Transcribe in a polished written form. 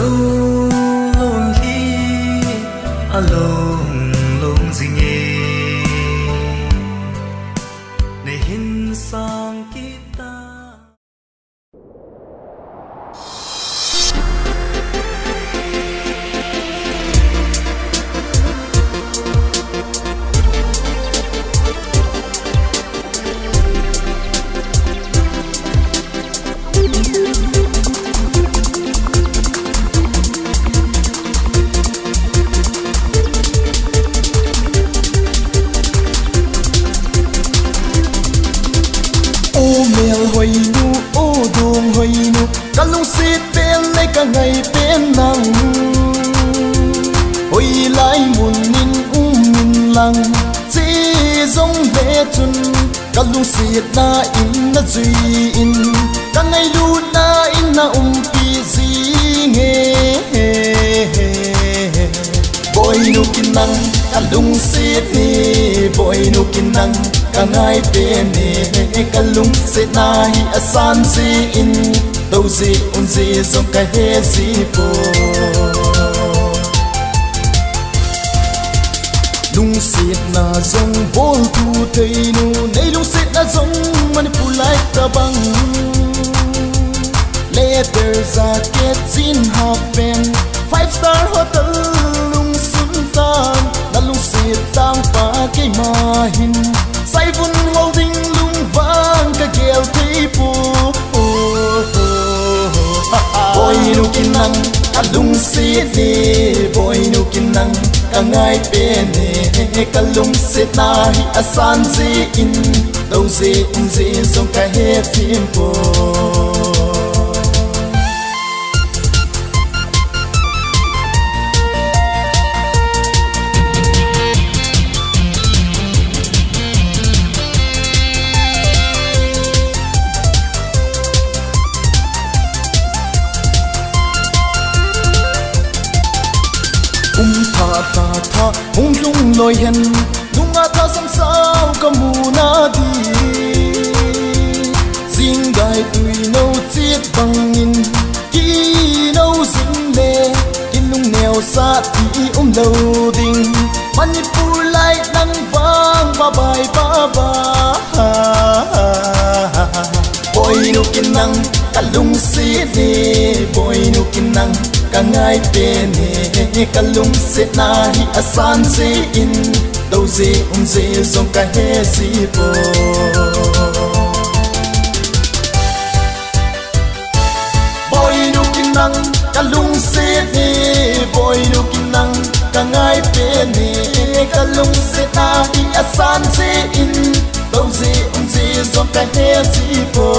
lôn hi a lôn lôn gì nhé để hin sang kita. Kalung sit pel lấy cả ngày bên nắng ôi lại muốn min lăng chỉ giống lệ chun kalung sit na in na duy in cả ngày lu na in na pi gì nghe boy nu kin nang kalung sit ni boy nu kin nang cả ngày bên ni kalung sit na hi asan gì in đâu gì un gì giống cái hết gì po lung xịt na giống bol tu thấy nu nay lung xịt na giống manipulate ta băng leather jacket jean half pant 5-star hotel lung sultan na lung xịt tang pa cái ma hin sai vun holding lung vang cái gel thấy po boy nu kin nang kalung sit ni boy nu kin nang ka ngai pe ni kalung sit na hi asan ji in đâu ji in ji song ka he phim po tha hung lung loi hen lung a tha sam sao ka mu na di sing gai tui no chiết bang in ki no sing le kin lung neo sa ti lâu ding manipur lai nang vang ba bai ba ba boy nu kin nang kalung si ni boy nu kin nang cả ngày bên ni kalung sit na hi asan si in đâu gì giống cái hết gì po boy nu kin nang kalung sit ni boy nu kin nang cả ngày bên ni kalung sit na hi asan si in đâu gì giống cái hết gì po